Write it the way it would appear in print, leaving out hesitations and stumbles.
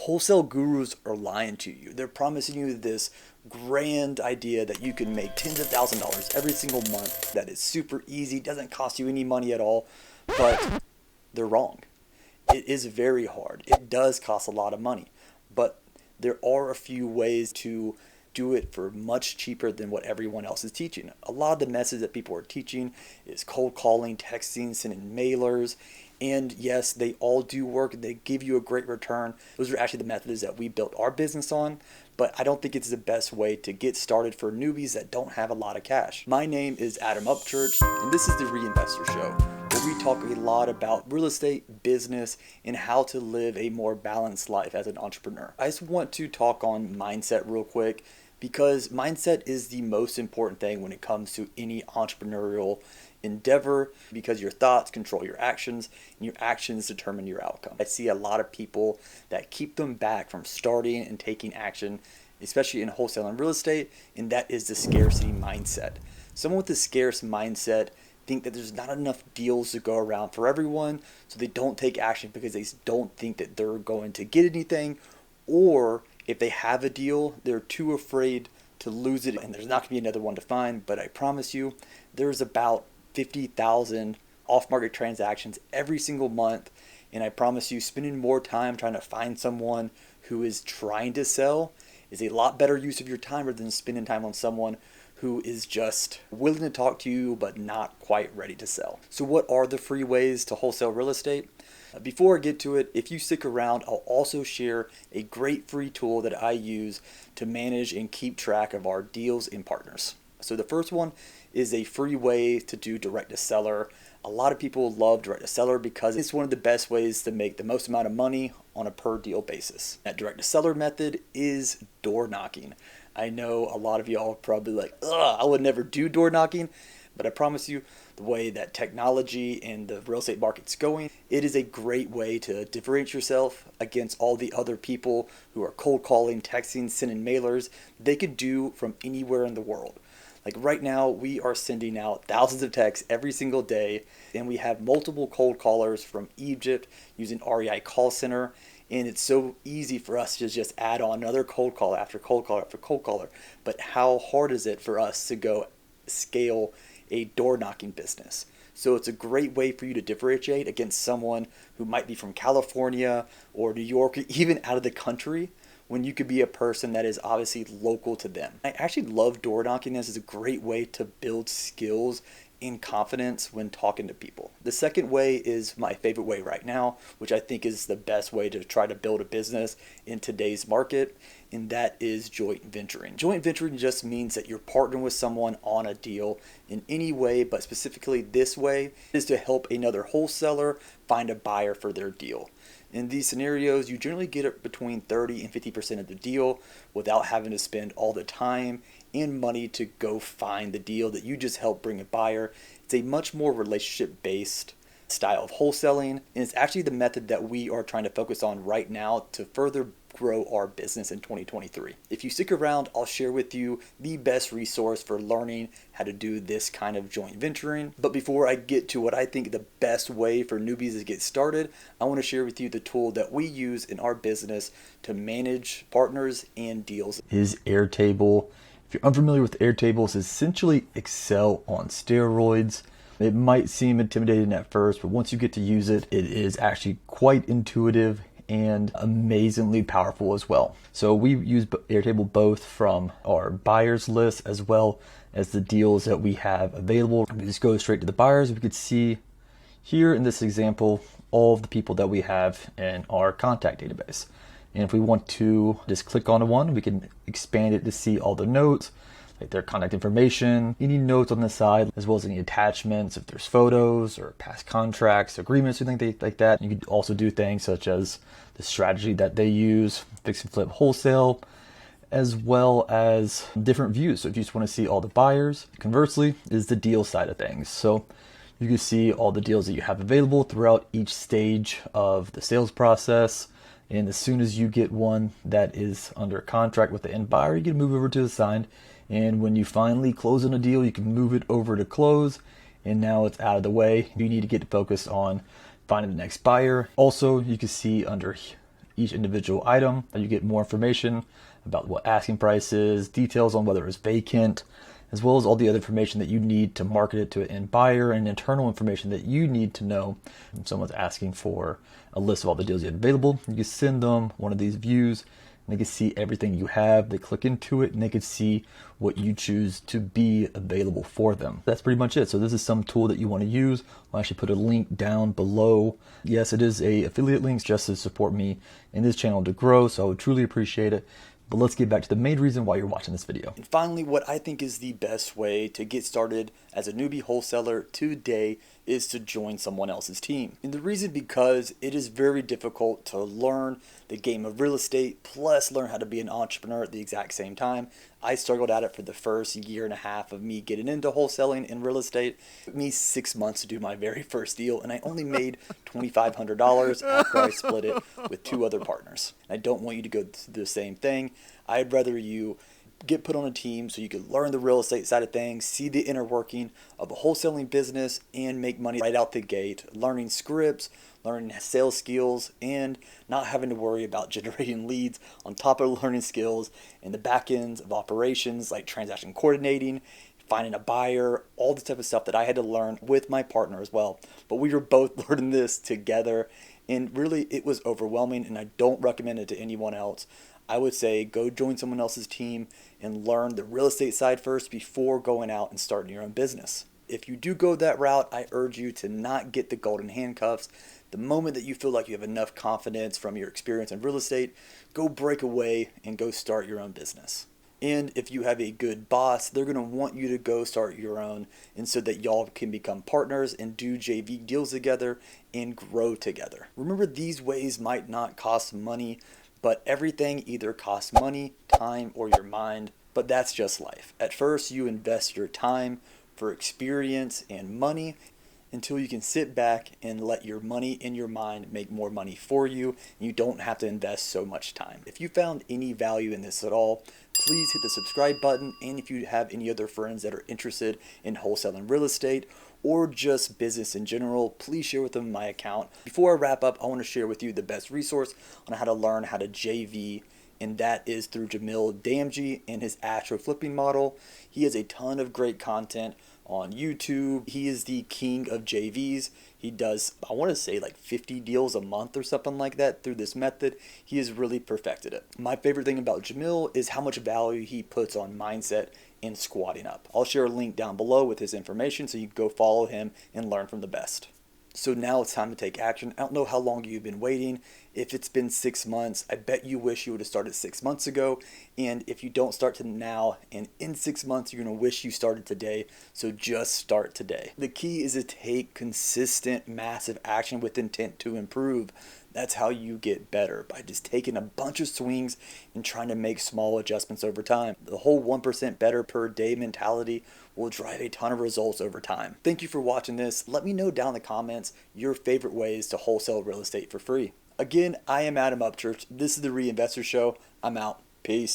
wholesale gurus are lying to you. They're promising you this grand idea that you can make tens of thousands of dollars every single month, that is super easy, doesn't cost you any money at all, but they're wrong. It is very hard. It does cost a lot of money, but there are a few ways to do it for much cheaper than what everyone else is teaching. A lot of the methods that people are teaching is cold calling, texting, sending mailers, and yes, they all do work. They give you a great return. Those are actually the methods that we built our business on, but I don't think it's the best way to get started for newbies that don't have a lot of cash. My name is Adam Upchurch, and this is the REINVESTOR Show, where we talk a lot about real estate, business, and how to live a more balanced life as an entrepreneur. I just want to talk on mindset real quick, because mindset is the most important thing when it comes to any entrepreneurial endeavor, because your thoughts control your actions and your actions determine your outcome. I see a lot of people that keep them back from starting and taking action, especially in wholesale and real estate, and that is the scarcity mindset. Someone with a scarce mindset think that there's not enough deals to go around for everyone, so they don't take action because they don't think that they're going to get anything, or if they have a deal, they're too afraid to lose it, and there's not going to be another one to find. But I promise you, there's about 50,000 off-market transactions every single month, and I promise you, spending more time trying to find someone who is trying to sell is a lot better use of your time rather than spending time on someone who is just willing to talk to you but not quite ready to sell. So what are the free ways to wholesale real estate? Before I get to it, if you stick around, I'll also share a great free tool that I use to manage and keep track of our deals and partners. So the first one is a free way to do direct to seller. A lot of people love direct to seller because it's one of the best ways to make the most amount of money on a per deal basis. That direct to seller method is door knocking. I know a lot of y'all are probably like, ugh, I would never do door knocking, but I promise you, the way that technology and the real estate market's going, it is a great way to differentiate yourself against all the other people who are cold calling, texting, sending mailers. They could do from anywhere in the world. Like right now, we are sending out thousands of texts every single day, and we have multiple cold callers from Egypt using REI call center. And it's so easy for us to just add on another cold caller after cold caller after cold caller. But how hard is it for us to go scale a door knocking business? So it's a great way for you to differentiate against someone who might be from California or New York, or even out of the country, when you could be a person that is obviously local to them. I actually love door knocking. This is a great way to build skills and confidence when talking to people. The second way is my favorite way right now, which I think is the best way to try to build a business in today's market, and that is joint venturing. Joint venturing just means that you're partnering with someone on a deal in any way, but specifically this way is to help another wholesaler find a buyer for their deal. In these scenarios, you generally get it between 30 and 50% of the deal without having to spend all the time and money to go find the deal that you just help bring a buyer. It's a much more relationship-based style of wholesaling, and it's actually the method that we are trying to focus on right now to further grow our business in 2023. If you stick around, I'll share with you the best resource for learning how to do this kind of joint venturing. But before I get to what I think the best way for newbies to get started, I want to share with you the tool that we use in our business to manage partners and deals. Is Airtable. If you're unfamiliar with Airtable, it's essentially Excel on steroids. It might seem intimidating at first, but once you get to use it, it is actually quite intuitive and amazingly powerful as well. So we use Airtable both from our buyers list as well as the deals that we have available. We just go straight to the buyers. We could see here in this example all of the people that we have in our contact database. And if we want to just click on one, we can expand it to see all the notes, like their contact information, any notes on the side, as well as any attachments, if there's photos or past contracts, agreements, anything like that. You could also do things such as the strategy that they use, fix and flip wholesale, as well as different views. So if you just want to see all the buyers, conversely, is the deal side of things. So you can see all the deals that you have available throughout each stage of the sales process. And as soon as you get one that is under contract with the end buyer, you can move over to the signed. And when you finally close on a deal, you can move it over to close. And now it's out of the way. You need to get focused on finding the next buyer. Also, you can see under each individual item. You get more information about what asking price is, details on whether it's vacant, as well as all the other information that you need to market it to an end buyer, and internal information that you need to know. If someone's asking for a list of all the deals you have available, you can send them one of these views, and they can see everything you have. They click into it and they can see what you choose to be available for them. That's pretty much it. So this is some tool that you want to use. I'll actually put a link down below. Yes, it is a affiliate link just to support me in this channel to grow, so I would truly appreciate it. But let's get back to the main reason why you're watching this video. And finally, what I think is the best way to get started as a newbie wholesaler today is to join someone else's team. And the reason because it is very difficult to learn the game of real estate plus learn how to be an entrepreneur at the exact same time. I struggled at it for the first year and a half of me getting into wholesaling in real estate. It took me 6 months to do my very first deal, and I only made $2,500 after I split it with 2 other partners. I don't want you to go through the same thing. I'd rather you get put on a team so you can learn the real estate side of things, see the inner working of a wholesaling business, and make money right out the gate, learning scripts, learning sales skills, and not having to worry about generating leads on top of learning skills in the back ends of operations like transaction coordinating, finding a buyer, all the type of stuff that I had to learn with my partner as well. But we were both learning this together, and really it was overwhelming, and I don't recommend it to anyone else. I would say go join someone else's team and learn the real estate side first before going out and starting your own business. If you do go that route, I urge you to not get the golden handcuffs. The moment that you feel like you have enough confidence from your experience in real estate, go break away and go start your own business. And if you have a good boss, they're going to want you to go start your own, and so that y'all can become partners and do JV deals together and grow together. Remember, these ways might not cost money, but everything either costs money, time, or your mind. But that's just life. At first, you invest your time for experience and money until you can sit back and let your money and your mind make more money for you, and you don't have to invest so much time. If you found any value in this at all, please hit the subscribe button, and if you have any other friends that are interested in wholesaling real estate or just business in general, please share with them my account. Before I wrap up, I want to share with you the best resource on how to learn how to JV, and that is through Jamil Damji and his Astro Flipping model. He has a ton of great content on YouTube. He is the king of JVs. He does, I want to say, like 50 deals a month or something like that through this method. He has really perfected it. My favorite thing about Jamil is how much value he puts on mindset and squatting up. I'll share a link down below with his information so you can go follow him and learn from the best. So now it's time to take action. I don't know how long you've been waiting. If it's been 6 months, I bet you wish you would have started 6 months ago. And if you don't start to now, and in 6 months, you're going to wish you started today. So just start today. The key is to take consistent, massive action with intent to improve. That's how you get better, by just taking a bunch of swings and trying to make small adjustments over time. The whole 1% better per day mentality will drive a ton of results over time. Thank you for watching this. Let me know down in the comments your favorite ways to wholesale real estate for free. Again, I am Adam Upchurch. This is the REINVESTOR Show. I'm out. Peace.